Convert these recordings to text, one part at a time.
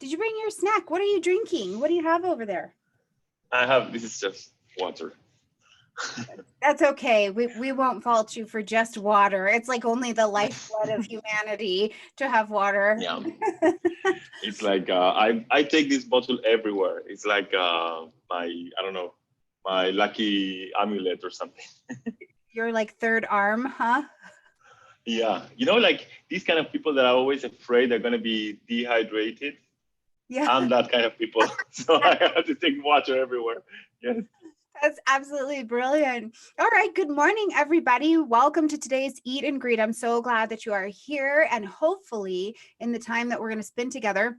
Did you bring your snack? What are you drinking? What do you have over there? This is just water. That's okay. We won't fault you for just water. It's like only the lifeblood of humanity to have water. Yeah. It's like I take this bottle everywhere. It's like I don't know, my lucky amulet or something. You're like third arm, huh? Yeah. Like these kind of people that are always afraid they're gonna be dehydrated. Yeah. I'm that kind of people. So I have to take water everywhere. Yes. That's absolutely brilliant. All right. Good morning, everybody. Welcome to today's Eat and Greet. I'm so glad that you are here. And hopefully, in the time that we're going to spend together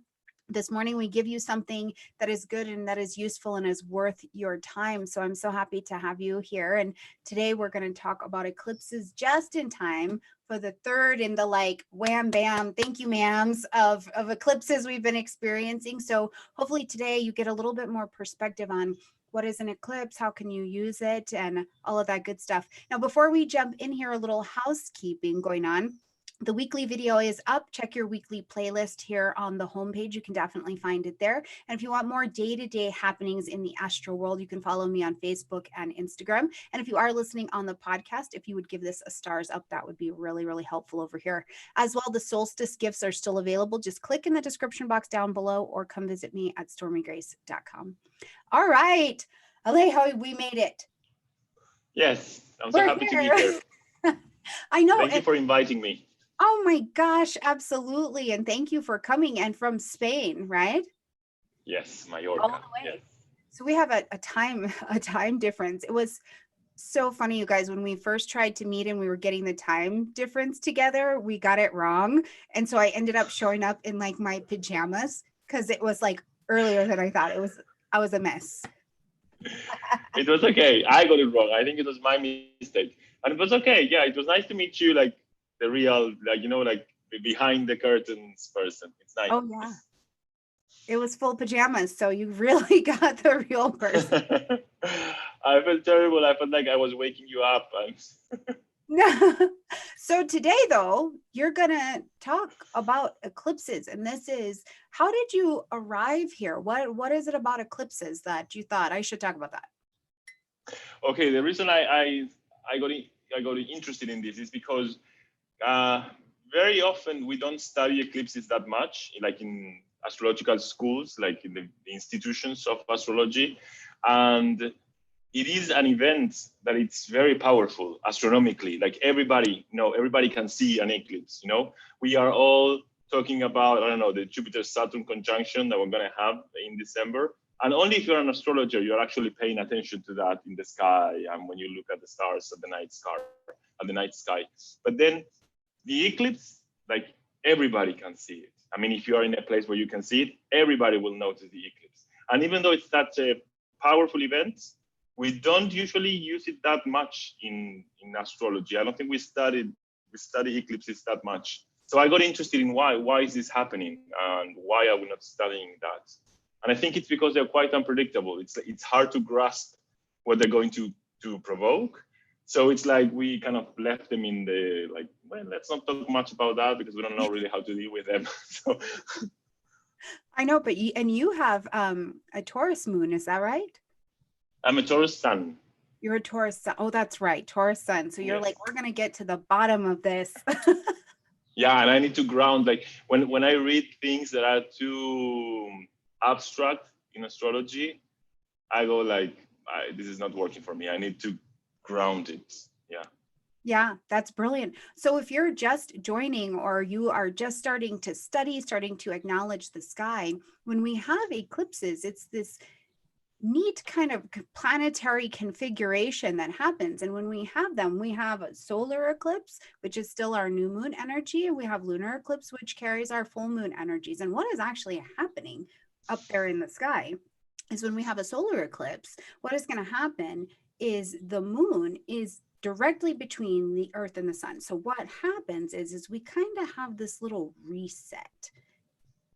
this morning, we give you something that is good and that is useful and is worth your time. So I'm so happy to have you here. And today we're going to talk about eclipses just in time for the third in the like wham bam thank you ma'ams of eclipses we've been experiencing. So hopefully today you get a little bit more perspective on what is an eclipse, how can you use it, and all of that good stuff. Now, before we jump in here, a little housekeeping going on. The weekly video is up. Check your weekly playlist here on the homepage. You can definitely find it there. And if you want more day-to-day happenings in the astro world, you can follow me on Facebook and Instagram. And if you are listening on the podcast, if you would give this a stars up, that would be really, really helpful over here. As well, the solstice gifts are still available. Just click in the description box down below or come visit me at stormiegrace.com. All right, Alejo, we made it. Yes, I'm so happy to be here. I know. Thank you for inviting me. Oh my gosh, absolutely. And thank you for coming, and from Spain, right? Yes, Mallorca. All the way. Yes. So we have a time difference. It was so funny, you guys, when we first tried to meet and we were getting the time difference together, we got it wrong. And so I ended up showing up in like my pajamas because it was like earlier than I thought. I was a mess. It was okay. I got it wrong. I think it was my mistake. And it was okay. Yeah, it was nice to meet you, like the real, like, like the behind the curtains person. It's nice. Oh, yeah. It was full pajamas. So you really got the real person. I felt terrible. I felt like I was waking you up. So today, though, you're going to talk about eclipses. And this is, how did you arrive here? What is it about eclipses that you thought I should talk about that? Okay, the reason I got interested in this is because very often we don't study eclipses that much, like in astrological schools, like in the institutions of astrology. And it is an event that it's very powerful astronomically. Like everybody can see an eclipse. We are all talking about, I don't know, the Jupiter-Saturn conjunction that we're going to have in December. And only if you're an astrologer, you're actually paying attention to that in the sky and when you look at the stars at the night sky. But then the eclipse, like everybody can see it. I mean, if you are in a place where you can see it, everybody will notice the eclipse. And even though it's such a powerful event, we don't usually use it that much in astrology. I don't think we study eclipses that much. So I got interested in why is this happening and why are we not studying that? And I think it's because they're quite unpredictable. It's hard to grasp what they're going to provoke. So it's like we kind of left them in the, like, well, let's not talk much about that because we don't know really how to deal with them. So I know, but you have a Taurus moon, is that right? I'm a Taurus sun. You're a Taurus sun. Oh, that's right, Taurus sun. So you're like, we're gonna get to the bottom of this. Yeah, and I need to ground. Like when I read things that are too abstract in astrology, I go like, this is not working for me. I need to ground it. Yeah, that's brilliant. So if you're just joining or you are just starting to study, starting to acknowledge the sky, when we have eclipses, it's this neat kind of planetary configuration that happens. And when we have them, we have a solar eclipse, which is still our new moon energy. And we have lunar eclipse, which carries our full moon energies. And what is actually happening up there in the sky is when we have a solar eclipse, what is going to happen is the moon is directly between the earth and the sun. So what happens is we kind of have this little reset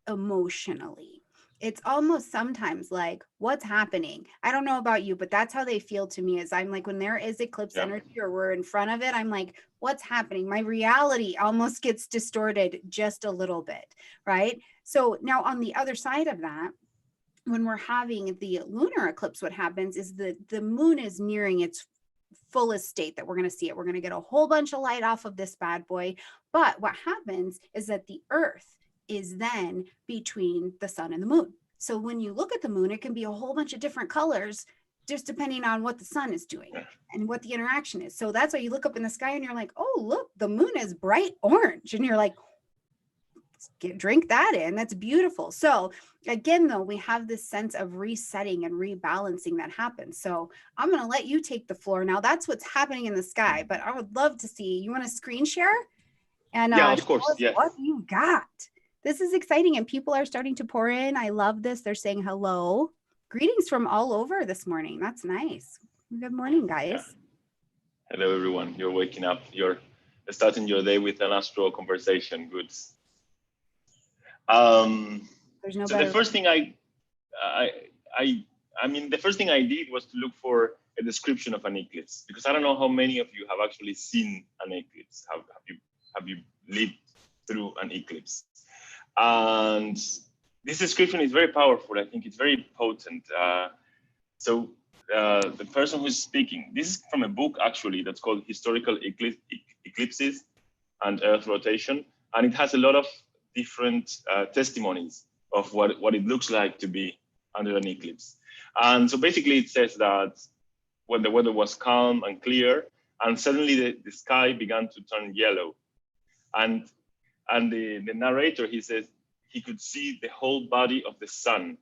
emotionally. it's almost sometimes like, what's happening? I don't know about you, but that's how they feel to me. Is I'm like, when there is eclipse energy or we're in front of it, I'm like, what's happening? My reality almost gets distorted just a little bit, right? So now on the other side of that, when we're having the lunar eclipse, what happens is the moon is nearing its fullest state that we're going to see it. We're going to get a whole bunch of light off of this bad boy. But what happens is that the earth is then between the sun and the moon. So when you look at the moon, it can be a whole bunch of different colors just depending on what the sun is doing and what the interaction is. So that's why you look up in the sky and you're like, oh, look, the moon is bright orange. And you're like, drink that in. That's beautiful. So again, though, we have this sense of resetting and rebalancing that happens. So I'm going to let you take the floor now. That's what's happening in the sky, but I would love to see, you want to screen share? And yeah, of course. Yeah. What you got. This is exciting and people are starting to pour in. I love this. They're saying hello. Greetings from all over this morning. That's nice. Good morning, guys. Yeah. Hello, everyone. You're waking up. You're starting your day with an astro conversation. Good. There's no so the first thing the first thing I did was to look for a description of an eclipse, because I don't know how many of you have actually seen an eclipse. Have you lived through an eclipse? And this description is very powerful. I think it's very potent. The person who's speaking, this is from a book actually that's called Historical Eclipses and Earth Rotation, and it has a lot of different testimonies of what it looks like to be under an eclipse. And so basically it says that when the weather was calm and clear, and suddenly the sky began to turn yellow. And the narrator, he says, he could see the whole body of the sun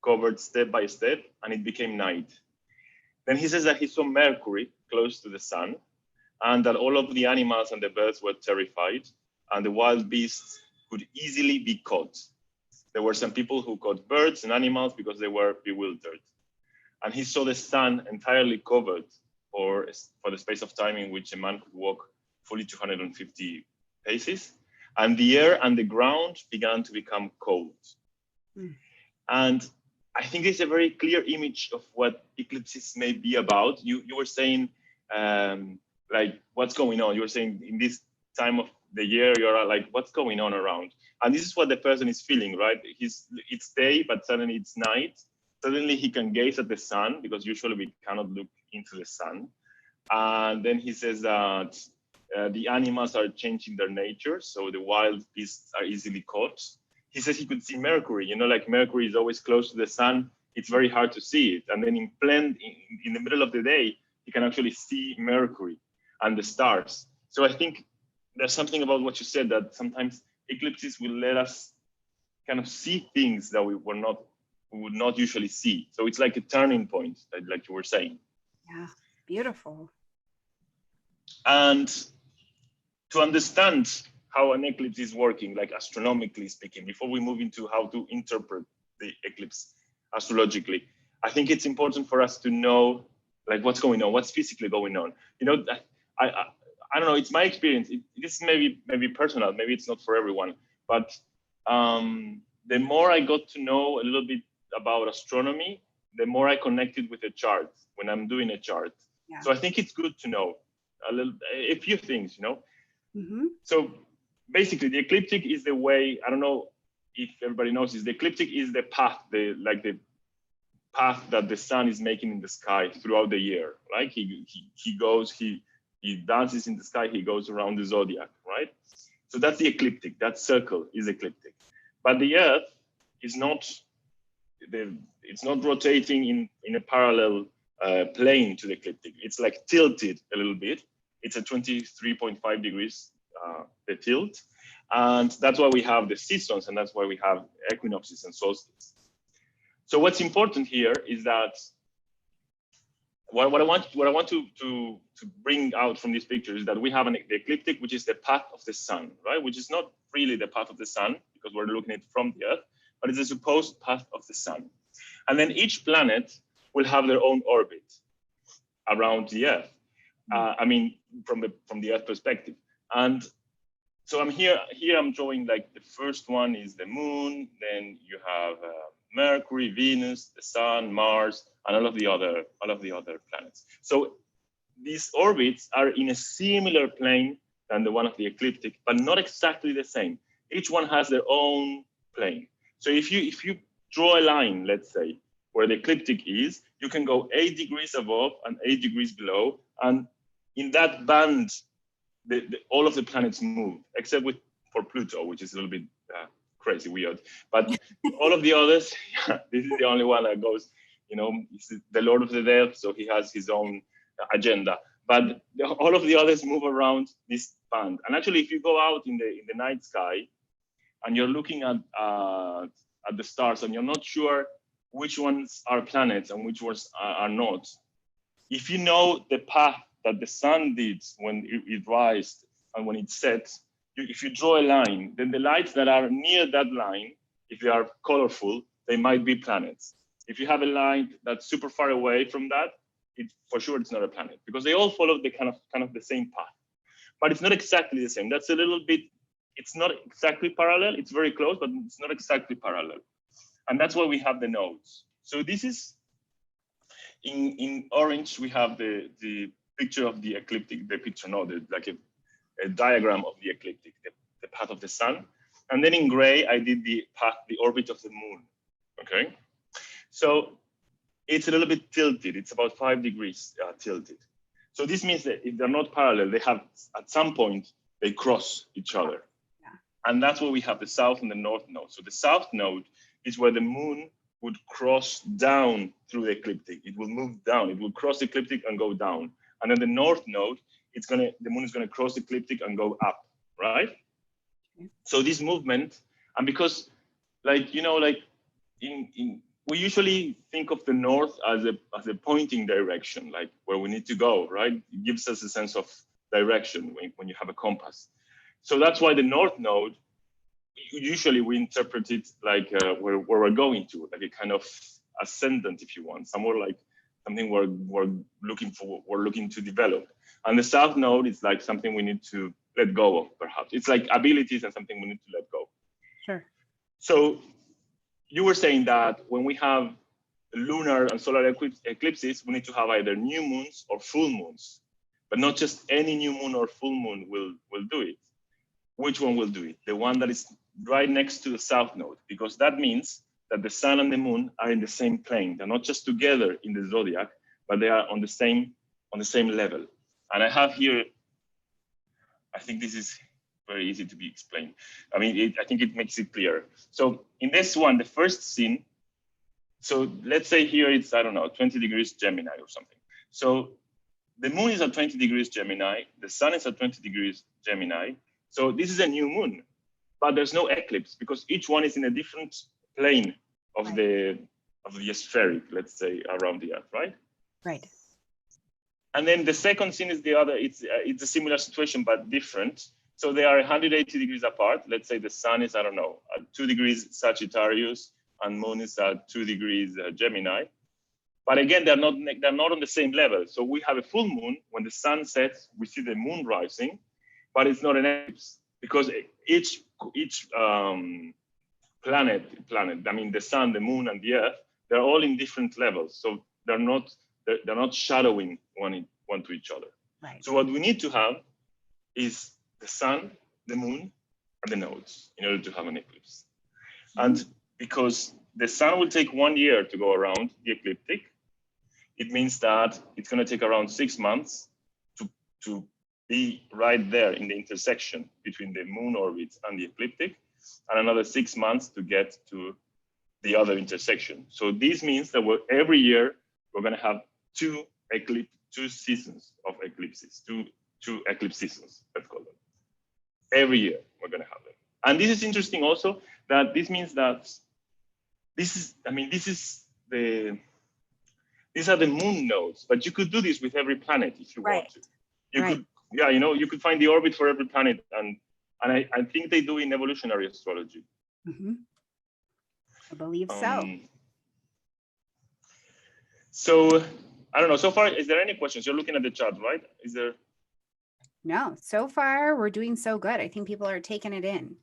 covered step by step, and it became night. Then he says that he saw Mercury close to the sun, and that all of the animals and the birds were terrified, and the wild beasts could easily be caught. There were some people who caught birds and animals because they were bewildered. And he saw the sun entirely covered for the space of time in which a man could walk fully 250 paces. And the air and the ground began to become cold. And I think it's a very clear image of what eclipses may be about. You were saying, like, what's going on? You were saying in this time of the year, you're like, what's going on around? And this is what the person is feeling, right? It's day, but suddenly it's night. Suddenly he can gaze at the sun, because usually we cannot look into the sun. And then he says that the animals are changing their nature, so the wild beasts are easily caught. He says he could see Mercury, like Mercury is always close to the sun. It's very hard to see it. And then in the middle of the day, you can actually see Mercury and the stars. So I think there's something about what you said, that sometimes eclipses will let us kind of see things that we would not usually see. So it's like a turning point, like you were saying. Yeah, beautiful. And to understand how an eclipse is working, like astronomically speaking, before we move into how to interpret the eclipse astrologically, I think it's important for us to know, like, what's going on, what's physically going on. I don't know, it's my experience. This may be personal, maybe it's not for everyone, but the more I got to know a little bit about astronomy, the more I connected with a chart when I'm doing a chart. Yeah. So I think it's good to know a few things, Mm-hmm. So basically the ecliptic is the way, I don't know if everybody knows this, the ecliptic is the path, the path that the sun is making in the sky throughout the year, right? He dances in the sky, he goes around the zodiac, right? So that's the ecliptic, that circle is ecliptic. But the Earth is not rotating in a parallel plane to the ecliptic. It's like tilted a little bit. It's at 23.5 degrees, the tilt. And that's why we have the seasons, and that's why we have equinoxes and solstices. So what's important here is that what I want to bring out from this picture is that we have the ecliptic, which is the path of the sun, right? Which is not really the path of the sun, because we're looking at it from the Earth, but it's a supposed path of the sun. And then each planet will have their own orbit around the Earth. From the Earth perspective. And so I'm drawing, like, the first one is the moon, then you have Mercury, Venus, the Sun, Mars, and all of the other planets. So these orbits are in a similar plane than the one of the ecliptic, but not exactly the same. Each one has their own plane. So if you draw a line, let's say, where the ecliptic is, you can go 8 degrees above and 8 degrees below, and in that band, all of the planets move, except for Pluto, which is a little bit crazy, weird. But all of the others, this is the only one that goes, it's the Lord of the Dead, so he has his own agenda. But all of the others move around this band. And actually, if you go out in the night sky and you're looking at the stars and you're not sure which ones are planets and which ones are not, if you know the path that the sun did when it rises and when it sets, if you draw a line, then the lights that are near that line, if they are colorful, they might be planets. If you have a line that's super far away from that, for sure it's not a planet, because they all follow the kind of the same path. But it's not exactly the same. That's a little bit, it's not exactly parallel. It's very close, but it's not exactly parallel. And that's why we have the nodes. So this is, in orange, we have the picture of the ecliptic, like a diagram of the ecliptic, the path of the sun. And then in gray, I did the orbit of the moon, okay? So it's a little bit tilted. It's about 5 degrees tilted. So this means that if they're not parallel, they have, at some point, they cross each other. Yeah. And that's where we have the south and the north node. So the south node is where the moon would cross down through the ecliptic. It will move down. It will cross the ecliptic and go down. And then the north node, the moon is going to cross the ecliptic and go up, right? Okay. So this movement, and because, we usually think of the north as a pointing direction, like where we need to go, right? It gives us a sense of direction when you have a compass. So that's why the north node, usually we interpret it like where we're going to, like a kind of ascendant, if you want, somewhere like something we're looking to develop. And the south node is like something we need to let go of, perhaps. It's like abilities and something we need to let go. Sure. So you were saying that when we have lunar and solar eclipses, we need to have either new moons or full moons, but not just any new moon or full moon will do it. Which one will do it? The one that is right next to the south node, because that means that the sun and the moon are in the same plane. They're not just together in the zodiac, but they are on the same level. And I have here, I think this is very easy to be explained. I mean, I think it makes it clear. So in this one, the first scene, so let's say here it's, 20 degrees Gemini or something. So the moon is at 20 degrees Gemini, the sun is at 20 degrees Gemini. So this is a new moon, but there's no eclipse because each one is in a different plane of the spheric, let's say, around the Earth, right? Right. And then the second scene is the other, it's a similar situation, but different. So they are 180 degrees apart. Let's say the sun is, at 2 degrees Sagittarius and moon is at 2 degrees Gemini. But again, they're not on the same level. So we have a full moon. When the sun sets, we see the moon rising, but it's not an eclipse because each planet, I mean, the sun, the moon, and the Earth, they're all in different levels. So they're not shadowing one to each other. Right. So what we need to have is the sun, the moon, and the nodes in order to have an eclipse. And because the sun will take 1 year to go around the ecliptic, it means that it's going to take around 6 months to be right there in the intersection between the moon orbit and the ecliptic, and another 6 months to get to the other intersection. So this means that every year we're going to have two seasons of eclipses, two eclipse seasons, let's call them. Every year we're going to have them. And this is interesting also, that this means that these are the moon nodes, but you could do this with every planet if you want to. You could find the orbit for every planet, and I think they do in evolutionary astrology. Mm-hmm. I believe so. So I don't know. So far, is there any questions? You're looking at the chat, right? Is there? No, so far we're doing so good. I think people are taking it in.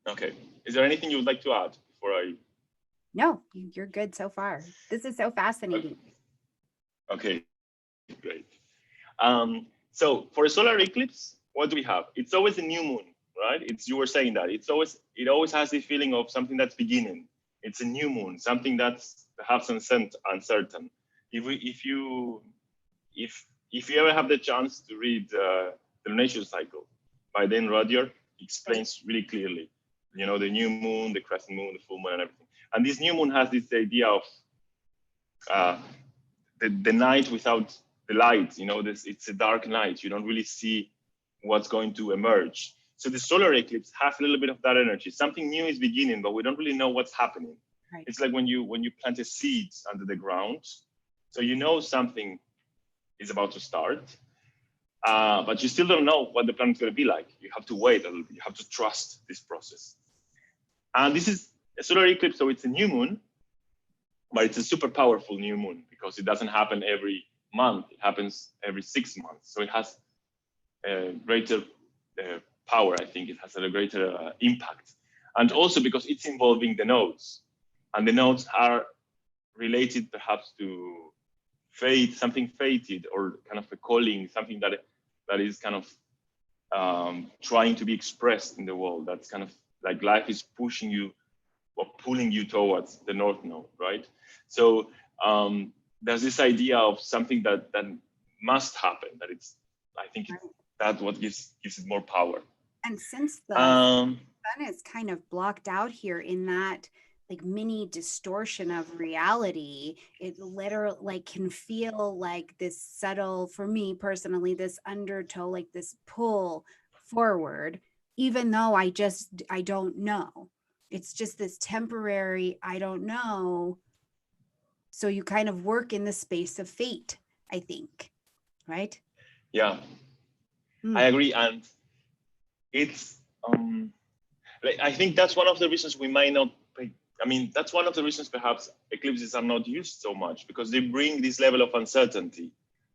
Okay. Is there anything you would like to add before I No, you're good so far. This is so fascinating. Okay, great. So for a solar eclipse, what do we have? It's always a new moon, right? You were saying that it always has the feeling of something that's beginning. It's a new moon, something that's perhaps uncertain. If you ever have the chance to read the lunar cycle by Dan Rudyard, explains really clearly, the new moon, the crescent moon, the full moon, and everything. And this new moon has this idea of the night without the light. It's a dark night. You don't really see what's going to emerge. So the solar eclipse has a little bit of that energy. Something new is beginning, but we don't really know what's happening. Right. It's like when you plant a seed under the ground, so something is about to start, but you still don't know what the planet's going to be like. You have to wait a little bit. You have to trust this process. And this is a solar eclipse, so it's a new moon, but it's a super powerful new moon because it doesn't happen every month. It happens every 6 months. So it has a greater power, I think. It has a greater impact. And also because it's involving the nodes. And the nodes are related perhaps to fate, something fated, or kind of a calling, something that is kind of trying to be expressed in the world. That's kind of like life is pushing you or pulling you towards the North Node, right? So there's this idea of something that must happen. I think that's what gives it more power. And since the sun is kind of blocked out here in that like mini distortion of reality, it literally like can feel like this subtle, for me personally, this undertow, like this pull forward, even though I don't know. It's just this temporary, I don't know. So you kind of work in the space of fate, I think, right? Yeah, I agree. And it's, I think that's one of the reasons we might not, that's one of the reasons perhaps eclipses are not used so much, because they bring this level of uncertainty.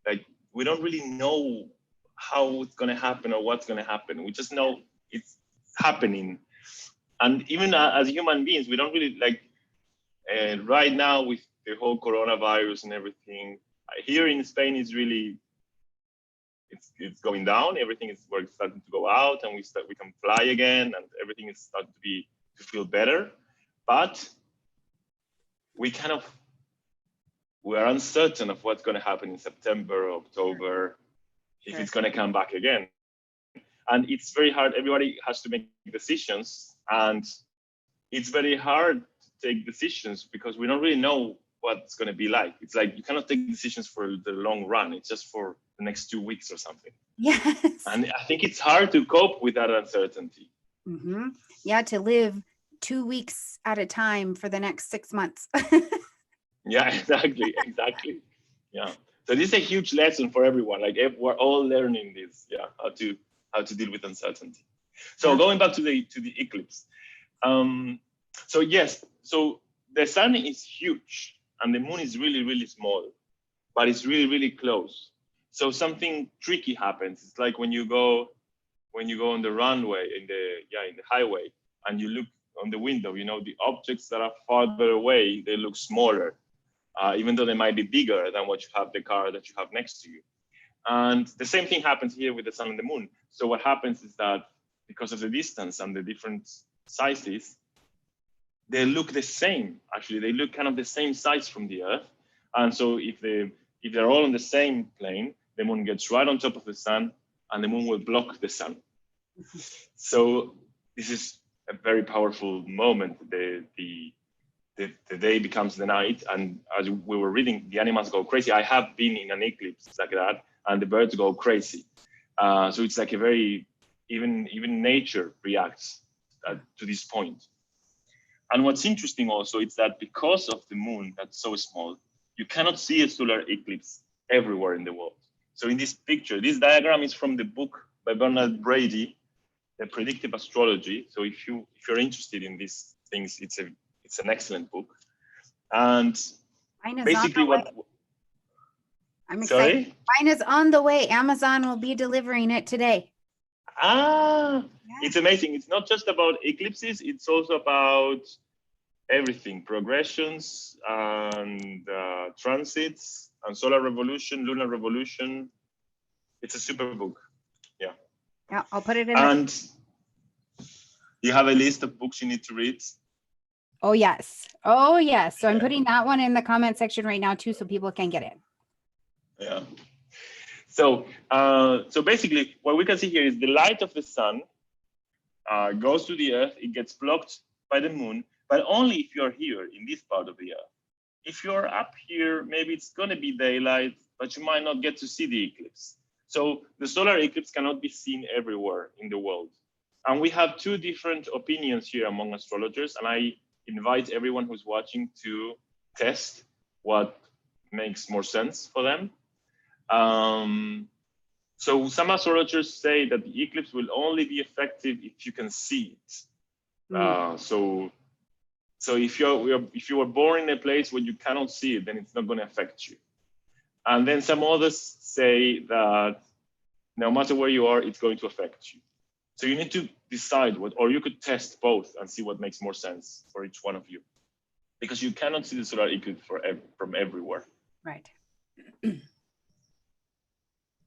Like we don't really know how it's going to happen or what's going to happen. We just know it's happening. And even as human beings, we don't really right now with the whole coronavirus and everything, here in Spain is really, it's going down. Everything is starting to go out, and we can fly again, and everything is starting to feel better. But we are uncertain of what's going to happen in September, October, if it's going to come back again. And it's very hard. Everybody has to make decisions, and it's very hard to take decisions because we don't really know what's going to be like. It's like you cannot take decisions for the long run. It's just for the next 2 weeks or something. Yes. And I think it's hard to cope with that uncertainty. Mm-hmm. Yeah, to live 2 weeks at a time for the next 6 months. Yeah, exactly. Yeah. So this is a huge lesson for everyone. Like we're all learning this. Yeah, how to deal with uncertainty. So going back to the eclipse. So yes, so the sun is huge and the moon is really, really small, but it's really, really close. So something tricky happens. It's like when you go on the runway in the highway and you look on the window, the objects that are farther away, they look smaller, even though they might be bigger than the car that you have next to you. And the same thing happens here with the sun and the moon. So what happens is that because of the distance and the different sizes, they look the same. Actually, they look kind of the same size from the Earth. And so if they're all on the same plane, the moon gets right on top of the sun, and the moon will block the sun. So this is a very powerful moment. The day becomes the night, and as we were reading, the animals go crazy. I have been in an eclipse like that, and the birds go crazy. So it's like a very even nature reacts to this point. And what's interesting also is that because of the moon that's so small, you cannot see a solar eclipse everywhere in the world. So in this picture, this diagram is from the book by Bernard Brady, The Predictive Astrology. So if you're interested in these things, it's an excellent book. And basically I'm excited. Sorry? Mine is on the way. Amazon will be delivering it today. It's amazing. It's not just about eclipses. It's also about everything, progressions and transits and solar revolution, lunar revolution. It's a super book. Yeah. Yeah, I'll put it in. And you have a list of books you need to read. Oh, yes. Oh, yes. So I'm putting that one in the comment section right now too, so people can get it. Yeah. So, so basically what we can see here is the light of the sun goes to the earth. It gets blocked by the moon, but only if you're here in this part of the earth. If you're up here, maybe it's going to be daylight, but you might not get to see the eclipse. So the solar eclipse cannot be seen everywhere in the world. And we have two different opinions here among astrologers, and I invite everyone who's watching to test what makes more sense for them. So some astrologers say that the eclipse will only be effective if you can see it. So if you were born in a place where you cannot see it, then it's not going to affect you. And then some others say that no matter where you are, it's going to affect you. So you need to decide what, or you could test both and see what makes more sense for each one of you, because you cannot see the solar eclipse from everywhere. Right.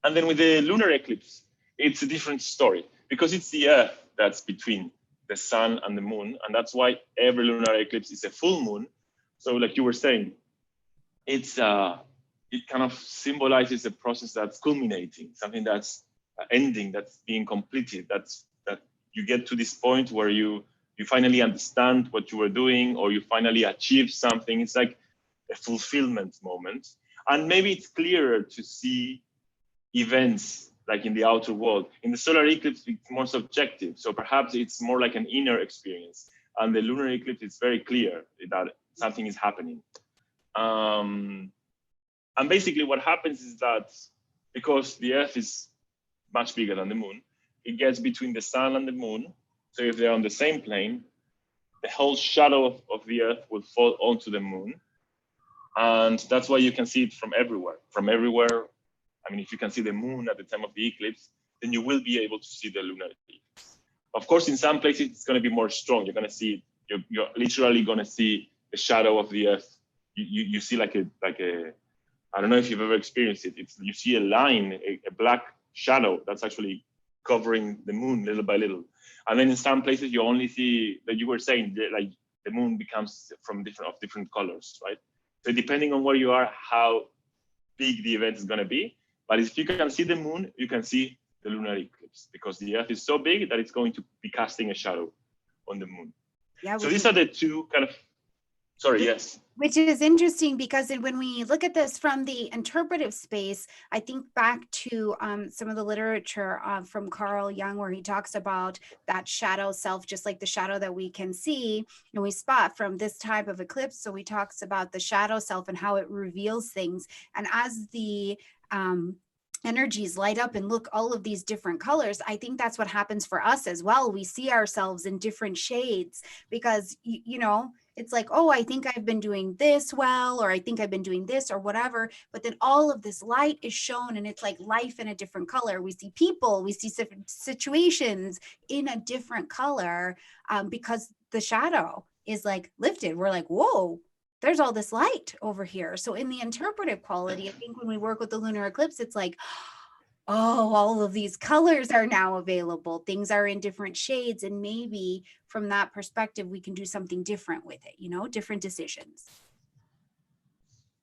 And then with the lunar eclipse, it's a different story, because it's the Earth that's between the sun and the moon. And that's why every lunar eclipse is a full moon. So like you were saying, it kind of symbolizes a process that's culminating, something that's ending, that's being completed, that you get to this point where you finally understand what you were doing, or you finally achieve something. It's like a fulfillment moment. And maybe it's clearer to see events like in the outer world. In the solar eclipse, it's more subjective. So perhaps it's more like an inner experience. And the lunar eclipse, it's very clear that something is happening. And basically what happens is that because the Earth is much bigger than the moon, it gets between the sun and the moon. So if they're on the same plane, the whole shadow of the Earth will fall onto the moon. And that's why you can see it from everywhere. From everywhere, I mean, if you can see the moon at the time of the eclipse, then you will be able to see the lunar eclipse. Of course, in some places, it's going to be more strong. You're going to see, you're literally going to see the shadow of the Earth. You see like a, I don't know if you've ever experienced it. You see a line, a black shadow that's actually covering the moon little by little. And then in some places, you only see, that you were saying, like the moon becomes different colors, right? So depending on where you are, how big the event is going to be. But if you can see the moon, you can see the lunar eclipse, because the Earth is so big that it's going to be casting a shadow on the moon. Yeah, so these are the two kind of, sorry, yes. Which is interesting, because when we look at this from the interpretive space, I think back to some of the literature from Carl Jung, where he talks about that shadow self, just like the shadow that we can see and we spot from this type of eclipse. So he talks about the shadow self and how it reveals things. And as the energies light up and look all of these different colors, I think that's what happens for us as well. We see ourselves in different shades, because, you know, it's like, oh, I think I've been doing this well, or I think I've been doing this or whatever. But then all of this light is shown, and it's like life in a different color. We see people, we see situations in a different color, because the shadow is like lifted. We're like, whoa, there's all this light over here. So in the interpretive quality, I think when we work with the lunar eclipse, it's like, oh, all of these colors are now available. Things are in different shades. And maybe from that perspective, we can do something different with it, you know, different decisions.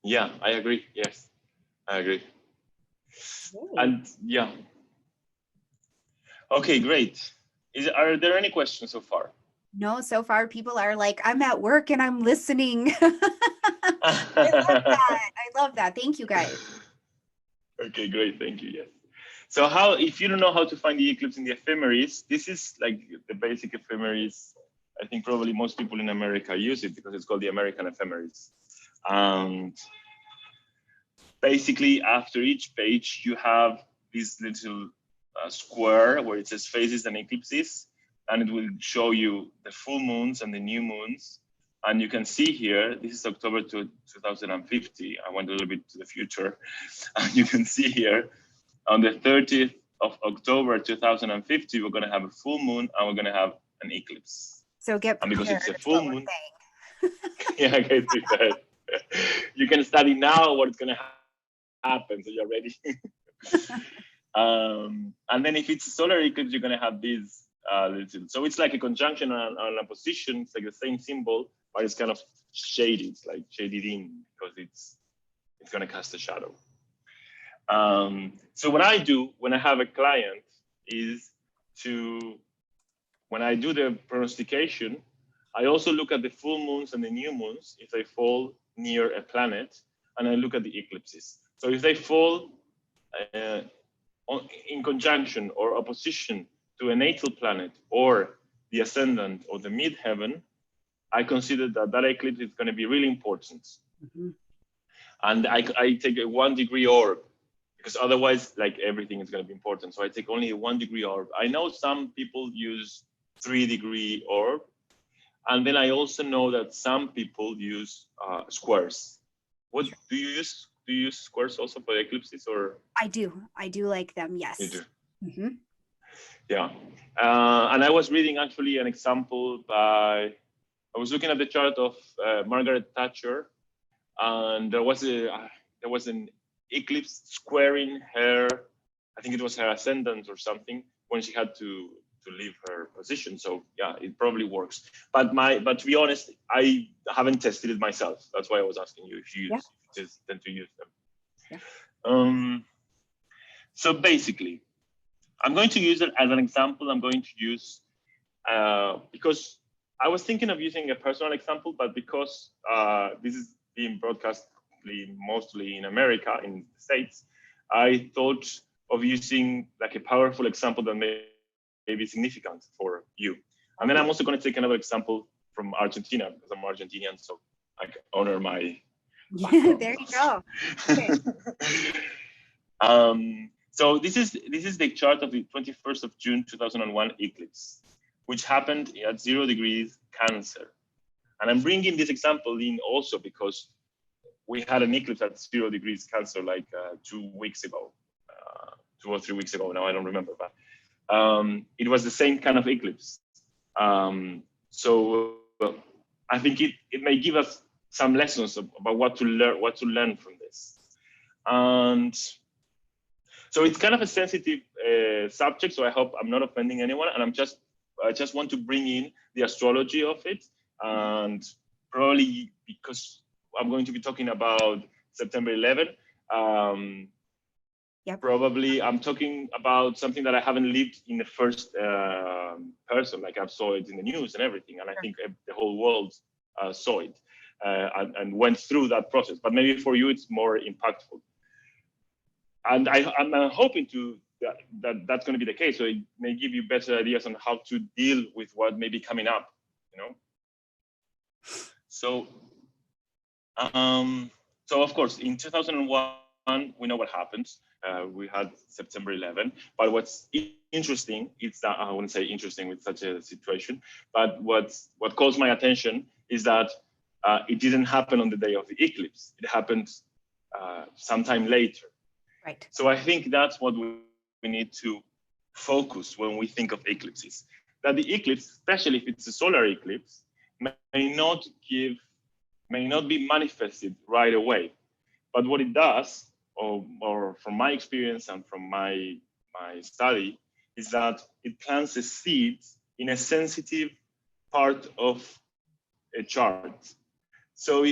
Yeah, I agree. Yes, I agree. And yeah. Okay, great. Are there any questions so far? No, so far people are like, I'm at work and I'm listening. I love that. I love that. Thank you, guys. Okay, great. Thank you. Yes. So how, if you don't know how to find the eclipse in the ephemeris, this is like the basic ephemeris. I think probably most people in America use it because it's called the American ephemeris. And basically after each page, you have this little square where it says phases and eclipses, and it will show you the full moons and the new moons. And you can see here, this is October 2050. I went a little bit to the future. And you can see here, on the 30th of October 2050, we're going to have a full moon and we're going to have an eclipse. So get prepared, and because it's a full moon, Yeah, get prepared. You can study now what's going to happen, so you're ready. And then if it's a solar eclipse, you're going to have these little. So it's like a conjunction on a position. It's like the same symbol, but it's kind of shaded. It's like shaded in because it's going to cast a shadow. So what I do when I have a client is when I do the prognostication, I also look at the full moons and the new moons if they fall near a planet, and I look at the eclipses. So if they fall in conjunction or opposition to a natal planet or the ascendant or the midheaven, I consider that eclipse is going to be really important. Mm-hmm. And I take a 1 degree orb, because otherwise, like, everything is going to be important. So I take only a 1 degree orb. I know some people use 3 degree orb. And then I also know that some people use squares. What do you use? Do you use squares also for eclipses, or? I do like them. Yes. You do. Mm-hmm. Yeah. And I was reading actually an example I was looking at the chart of Margaret Thatcher, and there was an eclipse squaring her, I think it was her ascendant or something, when she had to leave her position. So yeah, it probably works. But to be honest, I haven't tested it myself. That's why I was asking you if you just tend to use them. Yeah. So basically, I'm going to use it as an example. I'm going to use because I was thinking of using a personal example, but because this is being broadcast mostly in America, in the States, I thought of using like a powerful example that may be significant for you. And then I'm also going to take another example from Argentina, because I'm Argentinian, so I can honor my there you go. Okay. So this is the chart of the 21st of June 2001 eclipse, which happened at 0 degrees Cancer. And I'm bringing this example in also because we had an eclipse at 0 degrees Cancer like 2 weeks ago, 2 or 3 weeks ago. Now I don't remember, but it was the same kind of eclipse. So I think it may give us some lessons about what to learn from this. And so it's kind of a sensitive subject, so I hope I'm not offending anyone. And I just want to bring in the astrology of it, and probably because I'm going to be talking about September 11. Probably I'm talking about something that I haven't lived in the first person, like I saw it in the news and everything, and I think the whole world saw it and went through that process. But maybe for you it's more impactful. And I'm hoping that's going to be the case. So it may give you better ideas on how to deal with what may be coming up, you know. So, so of course, in 2001, we know what happened. We had September 11. But what's interesting is that, I wouldn't say interesting with such a situation, but what calls my attention is that it didn't happen on the day of the eclipse. It happened sometime later. Right. So I think that's what we need to focus when we think of eclipses. That the eclipse, especially if it's a solar eclipse, may not be manifested right away. But what it does, or from my experience and from my study, is that it plants a seed in a sensitive part of a chart. So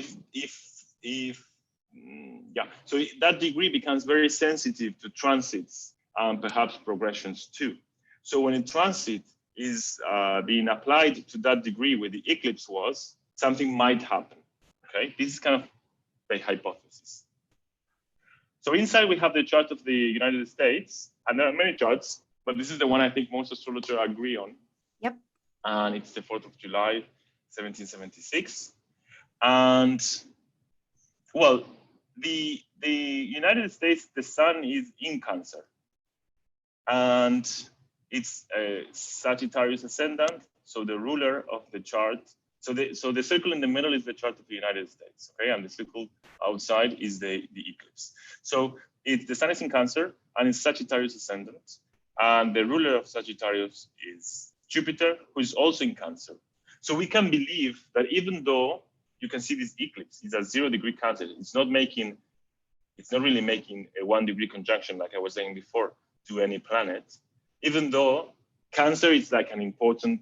so that degree becomes very sensitive to transits and perhaps progressions too. So when a transit is being applied to that degree where the eclipse was, something might happen. Okay, this is kind of the hypothesis. So inside we have the chart of the United States, and there are many charts, but this is the one I think most astrologers agree on. Yep. And it's the 4th of July, 1776. And well, the United States, the sun is in Cancer, and it's a Sagittarius ascendant. So the ruler of the chart, so the circle in the middle is the chart of the United States, okay, and the circle outside is the eclipse. So the sun is in Cancer and it's Sagittarius ascendant, and the ruler of Sagittarius is Jupiter, who is also in Cancer. So we can believe that even though you can see this eclipse. It's a 0-degree Cancer. It's not really making a 1-degree conjunction like I was saying before to any planet, even though Cancer is like an important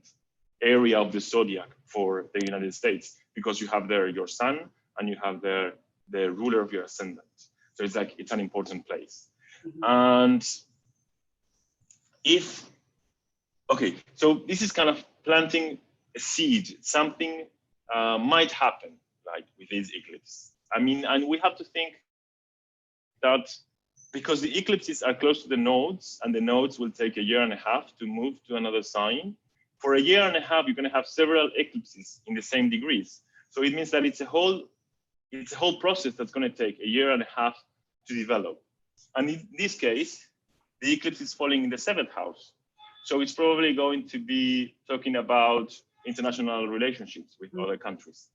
area of the zodiac for the United States, because you have there your sun and you have there the ruler of your ascendant. So it's like, it's an important place. And okay, so this is kind of planting a seed. Something might happen like with this eclipse. I mean, and we have to think that because the eclipses are close to the nodes, and the nodes will take 1.5 years to move to another sign. For 1.5 years, you're going to have several eclipses in the same degrees. So it means that it's a whole process that's going to take 1.5 years to develop. And in this case, the eclipse is falling in the 7th house. So it's probably going to be talking about international relationships with other countries.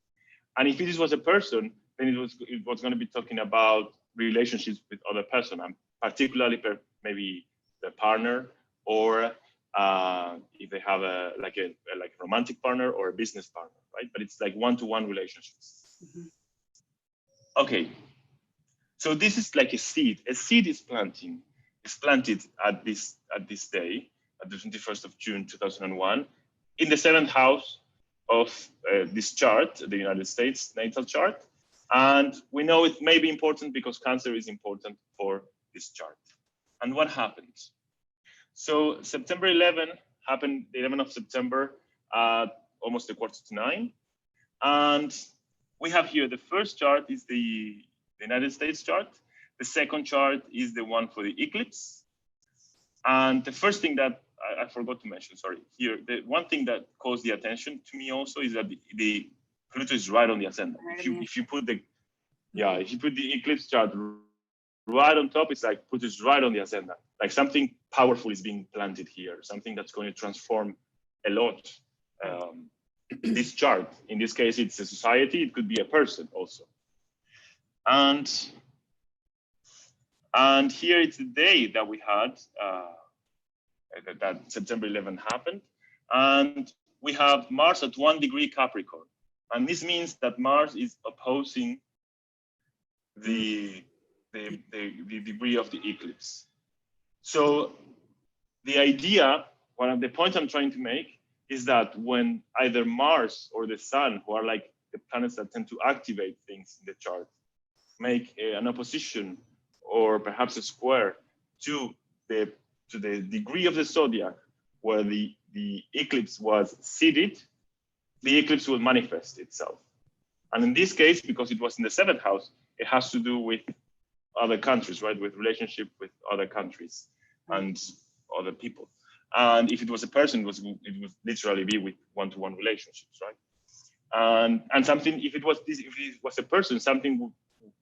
And if this was a person, then it was going to be talking about relationships with other person, and particularly maybe the partner, or if they have a romantic partner or a business partner, right? But it's like one-to-one relationships. Okay, so this is like a seed. A seed is planted at this day, at the 21st of June 2001, in the 7th house of this chart, the United States natal chart. And we know it may be important because Cancer is important for this chart. And what happened? So September 11 happened, the 11th of September, almost 8:45. And we have here, the first chart is the United States chart. The second chart is the one for the eclipse. And the first thing that I forgot to mention, sorry, here, the one thing that caused the attention to me also is that the Pluto is right on the ascendant. If you put the eclipse chart right on top, it's like Pluto is right on the ascendant. Like something powerful is being planted here, something that's going to transform a lot. This chart, in this case, it's a society. It could be a person also. And here it's the day that we had that September 11 happened, and we have Mars at 1 degree Capricorn, and this means that Mars is opposing the degree of the eclipse. So the idea, one of the points I'm trying to make, is that when either Mars or the Sun, who are like the planets that tend to activate things in the chart, make an opposition or perhaps a square to the degree of the zodiac where the eclipse was seated, the eclipse will manifest itself. And in this case, because it was in the 7th house, it has to do with other countries, right? With relationship with other countries and other people. And if it was a person, it would literally be with one-to-one relationships, right? And something, if it was a person, something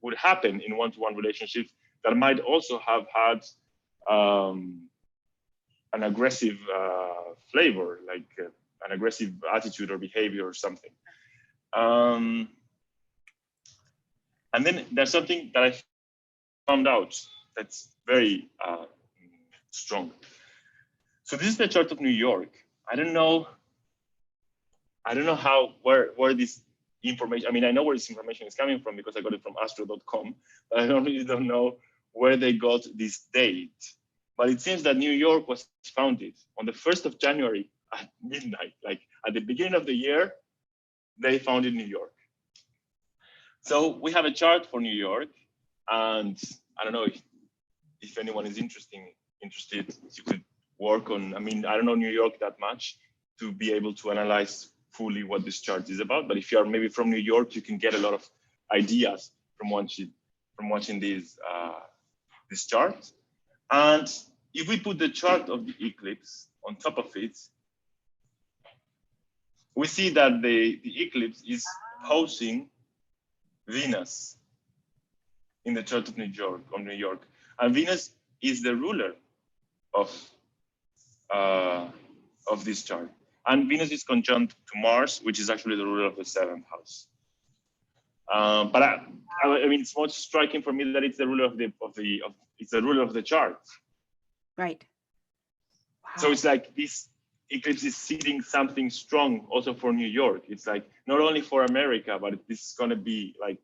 would happen in one-to-one relationships that might also have had an aggressive flavor, like an aggressive attitude or behavior or something. And then there's something that I found out that's very strong. So this is the chart of New York. I don't know where this information, I mean, I know where this information is coming from because I got it from astro.com, but I really don't know where they got this date. But it seems that New York was founded on the 1st of January at midnight, like at the beginning of the year, they founded New York. So we have a chart for New York, and I don't know if anyone is interested, you could work on, I mean, I don't know New York that much to be able to analyze fully what this chart is about. But if you are maybe from New York, you can get a lot of ideas from watching this chart. And if we put the chart of the eclipse on top of it, we see that the eclipse is opposing Venus in the chart of New York, and Venus is the ruler of this chart, and Venus is conjunct to Mars, which is actually the ruler of the 7th house. But I mean, it's most striking for me that it's the ruler of the chart. Right. Wow. So it's like this eclipse is seeding something strong also for New York. It's like not only for America, but this is going to be like,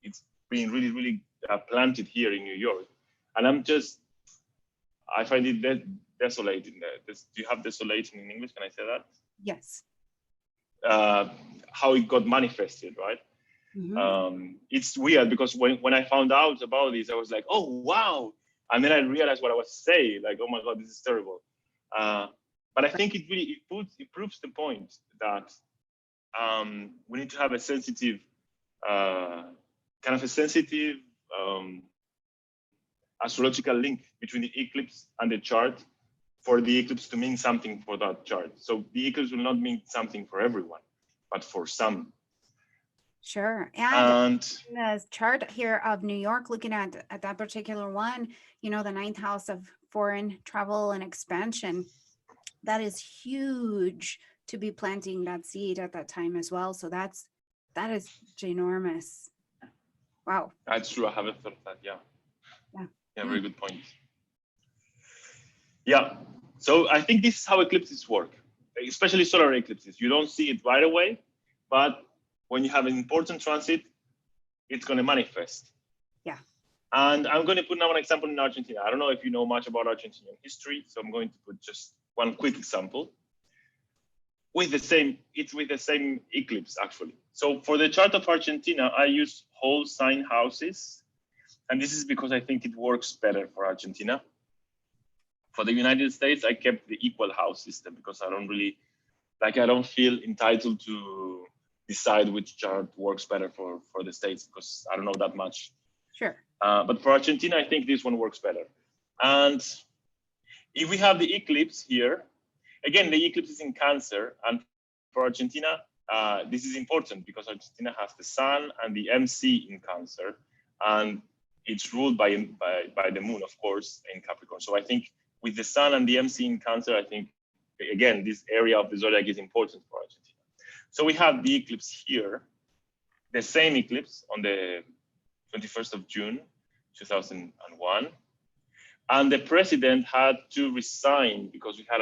it's being really, really planted here in New York. And I find it desolating. Do you have desolating in English? Can I say that? Yes. How it got manifested, right? Mm-hmm. It's weird because when I found out about this, I was like, oh, wow. And then I realized what I was saying, like, oh my God, this is terrible. But I think it really, it proves the point that we need to have a sensitive, kind of a sensitive astrological link between the eclipse and the chart for the eclipse to mean something for that chart. So the eclipse will not mean something for everyone, but for some. Sure. And the chart here of New York, looking at that particular one, you know, the 9th house of foreign travel and expansion, that is huge to be planting that seed at that time as well. So that is ginormous. Wow. That's true. I haven't thought of that. Yeah. Yeah, very good point. Yeah. So I think this is how eclipses work, especially solar eclipses. You don't see it right away, but when you have an important transit, it's going to manifest. Yeah. And I'm going to put now an example in Argentina. I don't know if you know much about Argentinian history, so I'm going to put just one quick example. It's with the same eclipse, actually. So for the chart of Argentina, I use whole sign houses. And this is because I think it works better for Argentina. For the United States, I kept the equal house system because I don't feel entitled to decide which chart works better for the States because I don't know that much. Sure. But for Argentina, I think this one works better. And if we have the eclipse here, again, the eclipse is in Cancer. And for Argentina, this is important because Argentina has the Sun and the MC in Cancer. And it's ruled by the moon, of course, in Capricorn. So I think with the Sun and the MC in Cancer, I think, again, this area of the zodiac is important for Argentina. So we have the eclipse here, the same eclipse on the 21st of June, 2001. And the president had to resign because we had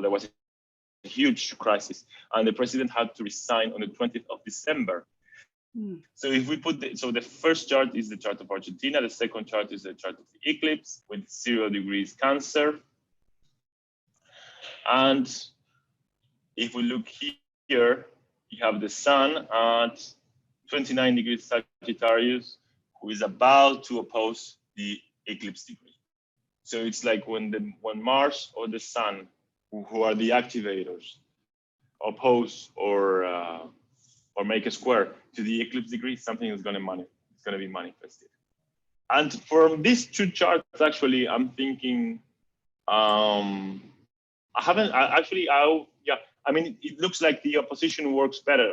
there was a huge crisis. And the president had to resign on the 20th of December. So if we put so the first chart is the chart of Argentina, the second chart is the chart of the eclipse with 0 degrees Cancer. And if we look here, you have the Sun at 29 degrees Sagittarius, who is about to oppose the eclipse degree. So it's like when Mars or the Sun, who are the activators, oppose or make a square to the eclipse degree, something is going to be manifested. And from these two charts, actually, I'm thinking, it looks like the opposition works better,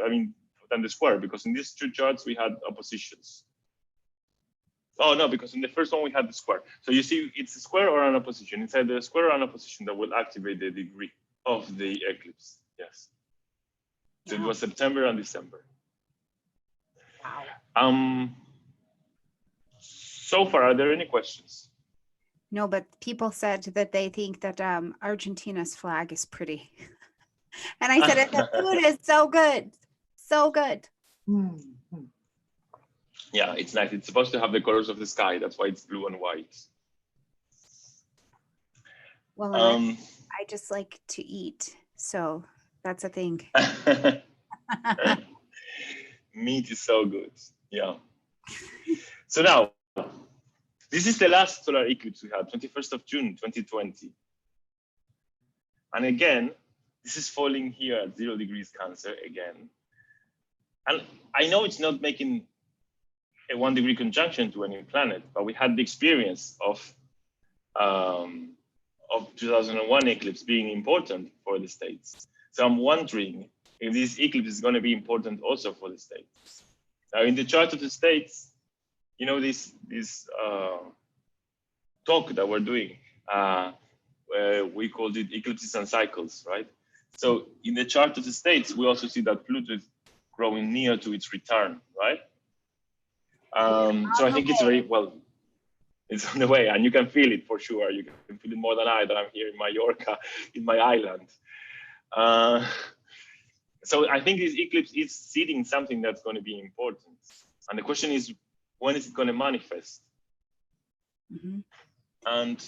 than the square, because in these two charts, we had oppositions. Oh, no, because in the first one, we had the square. So you see, it's a square or an opposition. Inside the square or an opposition that will activate the degree of the eclipse. Yes. So it was September and December. Wow. So far, are there any questions? No, but people said that they think that Argentina's flag is pretty. And I said, the food is so good. So good. Yeah, it's nice. It's supposed to have the colors of the sky. That's why it's blue and white. Well, I just like to eat. So that's a thing. Meat is so good. Yeah. So now, this is the last solar eclipse we had, 21st of June, 2020. And again, this is falling here at 0 degrees Cancer again. And I know it's not making a 1 degree conjunction to any planet, but we had the experience of 2001 eclipse being important for the States. So I'm wondering if this eclipse is going to be important also for the States. Now, in the chart of the States, you know, this talk that we're doing, we called it Eclipses and Cycles, right? So in the chart of the States, we also see that Pluto is growing near to its return, right? So I think it's very well. It's on the way, and you can feel it for sure. You can feel it more than I, that I'm here in Mallorca, in my island. Uh, so I think this eclipse is seeding something that's going to be important. And the question is, when is it going to manifest? Mm-hmm. And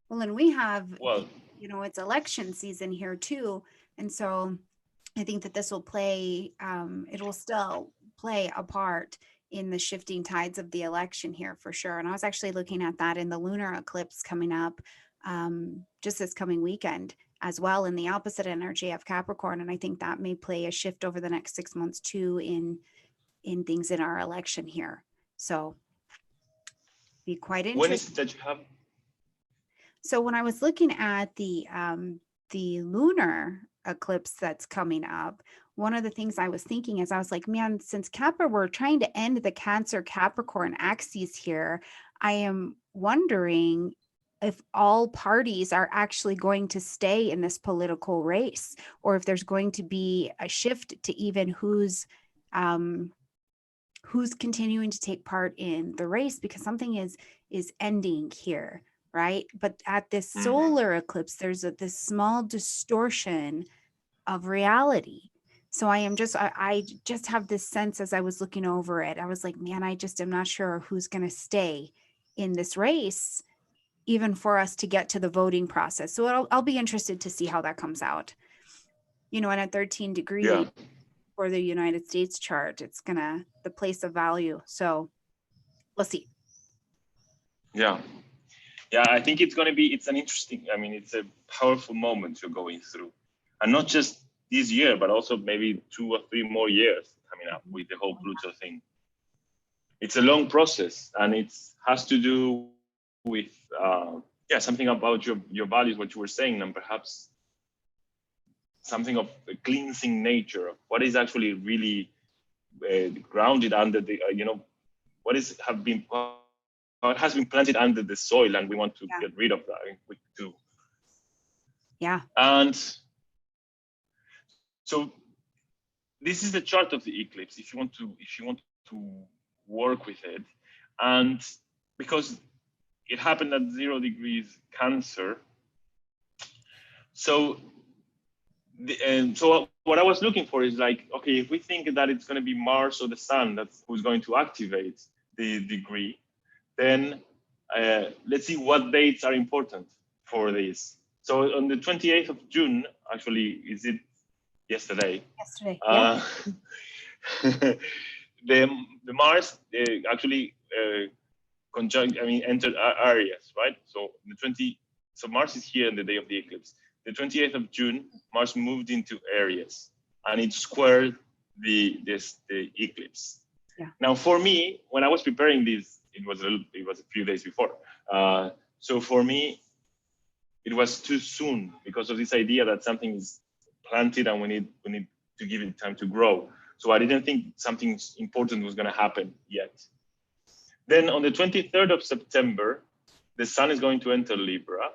well, and we have, well, you know, it's election season here too. And so I think that this will play, it will still play a part in the shifting tides of the election here for sure. And I was actually looking at that in the lunar eclipse coming up just this coming weekend as well, in the opposite energy of Capricorn. And I think that may play a shift over the next 6 months too in things in our election here. So be quite interesting. when is it that you have? So when I was looking at the lunar eclipse that's coming up, one of the things I was thinking is I was like, man, since Capra, we're trying to end the Cancer Capricorn axes here. I am wondering if all parties are actually going to stay in this political race, or if there's going to be a shift to even who's continuing to take part in the race, because something is ending here, right? But at this solar eclipse, there's this small distortion of reality. So I just have this sense as I was looking over it, I was like, man, I just am not sure who's going to stay in this race, even for us to get to the voting process. So I'll be interested to see how that comes out. You know, and at 13 degrees, Yeah. for the United States chart, it's gonna, the place of value. So we'll see. Yeah. Yeah, I think it's an interesting, I mean, it's a powerful moment you're going through. And not just this year, but also maybe 2 or 3 more years coming up with the whole Pluto thing. It's a long process, and it has to do with, something about your values, what you were saying, and perhaps something of a cleansing nature of what is actually really grounded under the, what has been planted under the soil, and we want to get rid of that. We do. Yeah. And so this is the chart of the eclipse. If you want to work with it, and because it happened at 0 degrees Cancer, so what I was looking for is like, okay, if we think that it's going to be Mars or the Sun who's going to activate the degree, then let's see what dates are important for this. So on the 28th of June, actually, is it yesterday? Yesterday, yeah. The Mars actually entered Aries, right? So so Mars is here on the day of the eclipse. The 28th of June, Mars moved into Aries, and it squared the eclipse. Yeah. Now, for me, when I was preparing this, it was a few days before. So for me, it was too soon because of this idea that something is planted and we need to give it time to grow. So I didn't think something important was going to happen yet. Then on the 23rd of September, the Sun is going to enter Libra,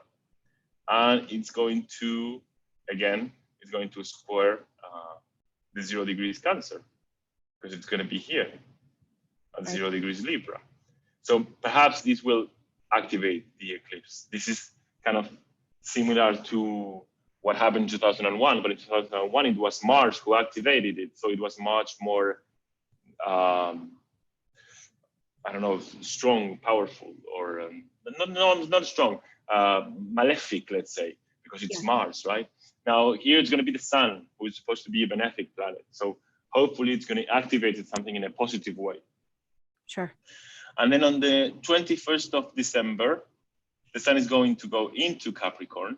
and it's going to square the 0 degrees Cancer, because it's going to be here at 0 degrees Libra. So perhaps this will activate the eclipse. This is kind of similar to what happened in 2001, but in 2001 it was Mars who activated it. So it was much more, strong, powerful, or not strong, malefic, let's say, because it's Mars, right? Now here it's going to be the Sun, who is supposed to be a benefic planet. So hopefully it's going to activate something in a positive way. Sure. And then on the 21st of December, the Sun is going to go into Capricorn,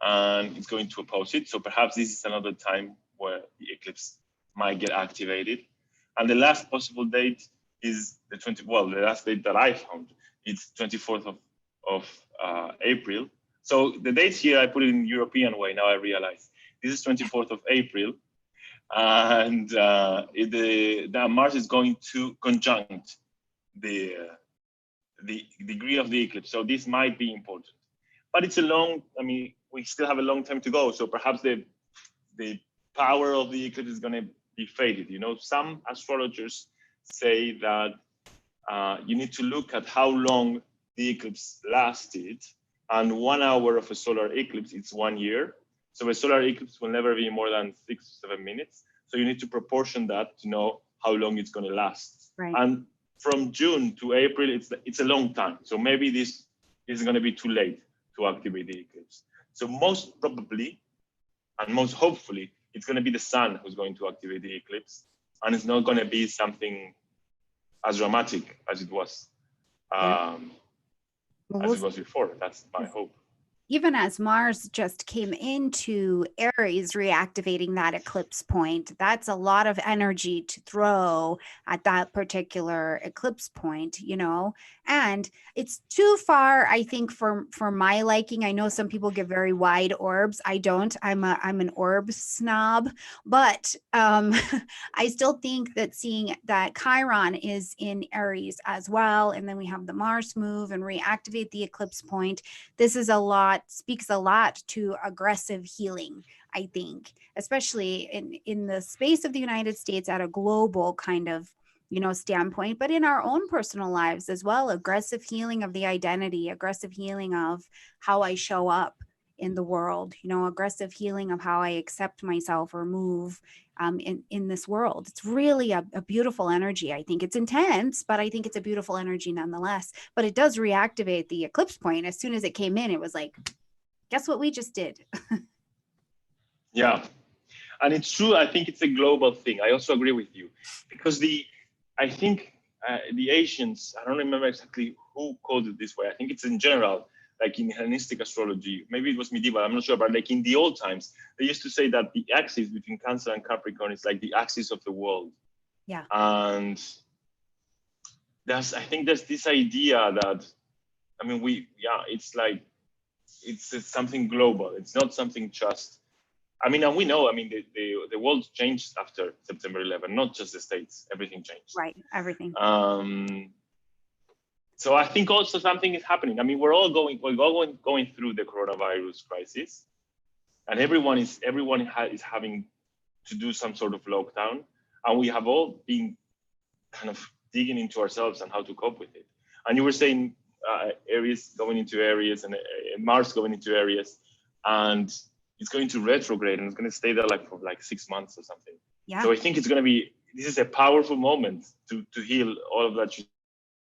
and it's going to oppose it. So perhaps this is another time where the eclipse might get activated. And the last possible date is the last date that I found, it's 24th of April. So the dates here, I put it in European way. Now I realize this is 24th of April, and Mars is going to conjunct the degree of the eclipse. So this might be important, but it's we still have a long time to go. So perhaps the power of the eclipse is going to be faded. Some astrologers say that you need to look at how long the eclipse lasted. And 1 hour of a solar eclipse, it's 1 year. So a solar eclipse will never be more than 6 to 7 minutes. So you need to proportion that to know how long it's going to last. Right. And from June to April, it's a long time. So maybe this is going to be too late to activate the eclipse. So most probably, and most hopefully, it's going to be the sun who's going to activate the eclipse. And it's not going to be something as dramatic as it was, before. That's my hope. Even as Mars just came into Aries, reactivating that eclipse point, that's a lot of energy to throw at that particular eclipse point, you know, and it's too far, I think, for my liking. I know some people get very wide orbs. I don't. I'm an orb snob, but I still think that seeing that Chiron is in Aries as well, and then we have the Mars move and reactivate the eclipse point. This is speaks a lot to aggressive healing, I think, especially in the space of the United States at a global kind of, you know, standpoint, but in our own personal lives as well. Aggressive healing of the identity, aggressive healing of how I show up in the world, you know, aggressive healing of how I accept myself or move in this world. It's really a beautiful energy. I think it's intense, but I think it's a beautiful energy nonetheless. But it does reactivate the eclipse point. As soon as it came in, it was like, guess what we just did? Yeah, and it's true. I think it's a global thing. I also agree with you, because I think the Asians, I don't remember exactly who called it this way. I think it's in general, like in Hellenistic astrology, maybe it was medieval, I'm not sure, but like in the old times, they used to say that the axis between Cancer and Capricorn is like the axis of the world. Yeah. And I think there's this idea that, I mean, it's like, it's something global. It's not something just, I mean, and we know, I mean, the world changed after September 11, not just the States, everything changed. Right, everything. So I think also something is happening. I mean, we're all going through the coronavirus crisis, and everyone is having to do some sort of lockdown, and we have all been kind of digging into ourselves and how to cope with it. And you were saying Aries going into Aries and Mars going into Aries, and it's going to retrograde and it's going to stay there for 6 months or something. Yeah. So I think this is a powerful moment to heal all of that you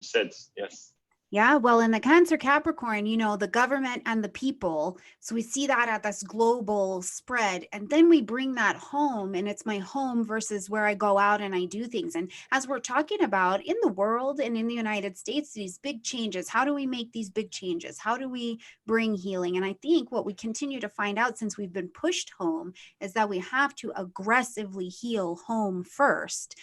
said. Yes. Yeah, well, in the Cancer Capricorn, you know, the government and the people. So we see that at this global spread. And then we bring that home, and it's my home versus where I go out and I do things. And as we're talking about in the world and in the United States, these big changes, how do we make these big changes? How do we bring healing? And I think what we continue to find out since we've been pushed home is that we have to aggressively heal home first,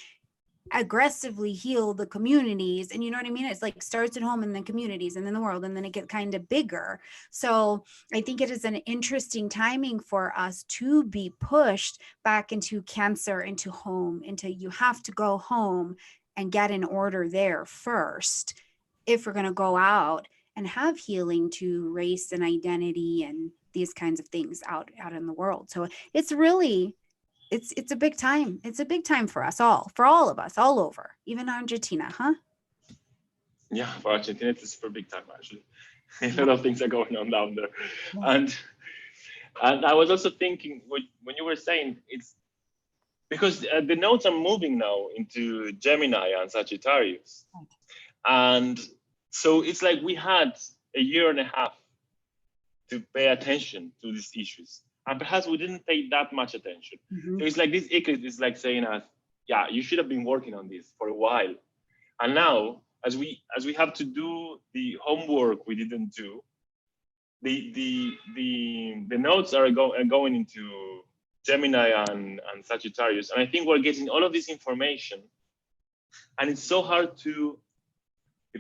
aggressively heal the communities. And you know what I mean? It's like starts at home and then communities and then the world, and then it gets kind of bigger. So I think it is an interesting timing for us to be pushed back into Cancer, into home, into you have to go home and get in order there first if we're going to go out and have healing to race and identity and these kinds of things out in the world. So it's really it's a big time. It's a big time for us all, for all of us, all over, even Argentina, huh? Yeah, for Argentina, it's a super big time, actually. A lot of things are going on down there. Yeah. And I was also thinking, when you were saying, it's because the nodes are moving now into Gemini and Sagittarius. Right. And so it's like we had a year and a half to pay attention to these issues. And perhaps we didn't pay that much attention. Mm-hmm. So it's like this eclipse is like saying us, yeah, you should have been working on this for a while. And now, as we have to do the homework we didn't do, the nodes are going into Gemini and Sagittarius. And I think we're getting all of this information. And it's so hard to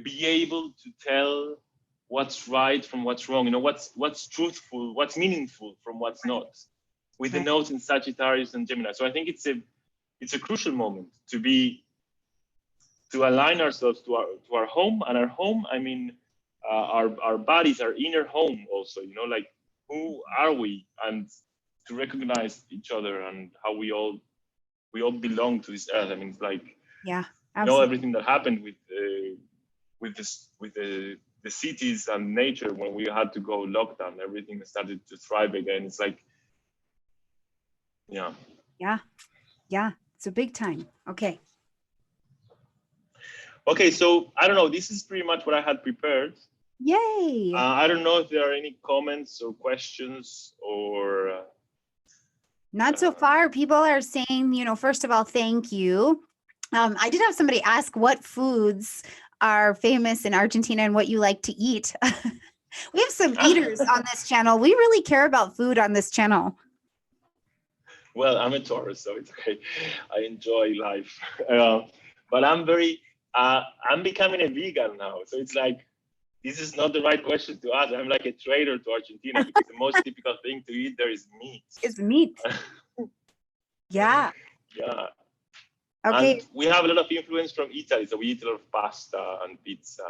be able to tell what's right from what's wrong, you know, what's truthful, what's meaningful from what's not, with the nodes in Sagittarius and Gemini. So I think it's a crucial moment to align ourselves to our home, and our home, I mean, our bodies, our inner home also, you know, like who are we, and to recognize each other and how we all belong to this earth. I mean, it's like, yeah, you know, everything that happened with with this, with the cities and nature, when we had to go lockdown, everything started to thrive again. It's like, yeah. Yeah, it's a big time. Okay. Okay, so I don't know, this is pretty much what I had prepared. Yay. I don't know if there are any comments or questions or... Not so far. People are saying, you know, first of all, thank you. I did have somebody ask what foods are famous in Argentina and what you like to eat. We have some eaters on this channel. We really care about food on this channel. Well, I'm a Taurus, so it's okay. I enjoy life. But I'm becoming a vegan now. So it's like, this is not the right question to ask. I'm like a traitor to Argentina because the most typical thing to eat there is meat. It's meat. Yeah. Yeah. Okay. And we have a lot of influence from Italy. So we eat a lot of pasta and pizza.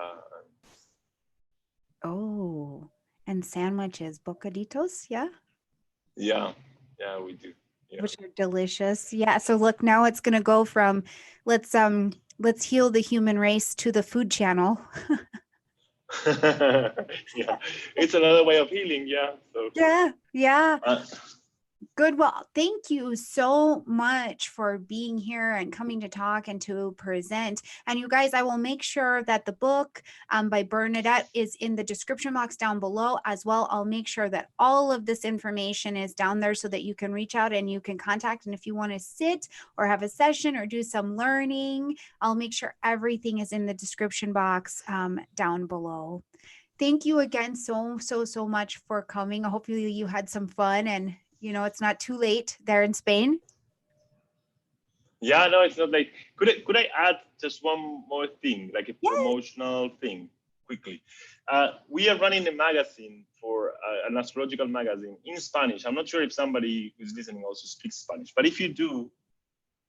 Oh, and sandwiches, bocaditos. Yeah. Yeah. Yeah, we do. Yeah. Which are delicious. Yeah. So look, now it's going to go from let's heal the human race to the food channel. Yeah, it's another way of healing. Yeah. So. Yeah. Good. Well, thank you so much for being here and coming to talk and to present. And you guys, I will make sure that the book by Bernadette is in the description box down below as well. I'll make sure that all of this information is down there so that you can reach out and you can contact. And if you want to sit or have a session or do some learning, I'll make sure everything is in the description box down below. Thank you again so much for coming. Hopefully you had some fun and you know, it's not too late there in Spain. Yeah, no, it's not late. Could I add just one more thing, like a promotional thing, quickly? We are running a magazine for an astrological magazine in Spanish. I'm not sure if somebody who's listening also speaks Spanish, but if you do,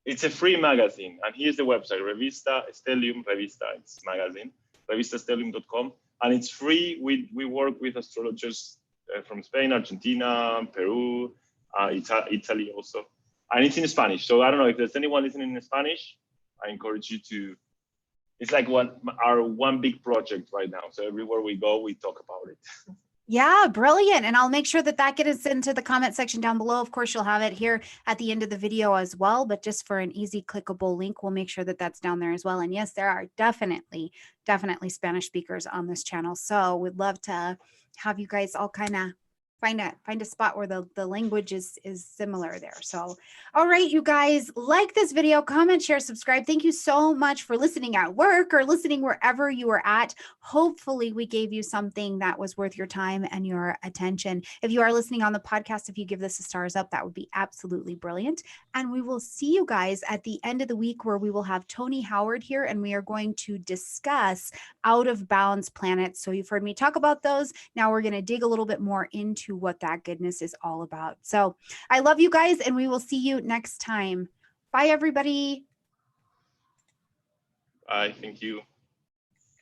it's a free magazine. And here's the website, Revista Stellium, Revista, it's magazine, revistastellium.com. And it's free. We work with astrologers from Spain, Argentina, Peru, Italy also, and it's in Spanish. So I don't know if there's anyone listening in Spanish. I encourage you to. It's like our one big project right now. So everywhere we go, we talk about it. Yeah, brilliant. And I'll make sure that that gets into the comment section down below. Of course, you'll have it here at the end of the video as well. But just for an easy clickable link, we'll make sure that that's down there as well. And yes, there are definitely Spanish speakers on this channel. So we'd love to have you guys all kind of find a spot where the language is similar there. So, all right, you guys, like this video, comment, share, subscribe. Thank you so much for listening at work or listening wherever you are at. Hopefully we gave you something that was worth your time and your attention. If you are listening on the podcast, if you give this a stars up, that would be absolutely brilliant. And we will see you guys at the end of the week where we will have Tony Howard here and we are going to discuss out of bounds planets. So you've heard me talk about those. Now we're going to dig a little bit more into what that goodness is all about. So I love you guys and we will see you next time. Bye, everybody. Bye. Thank you.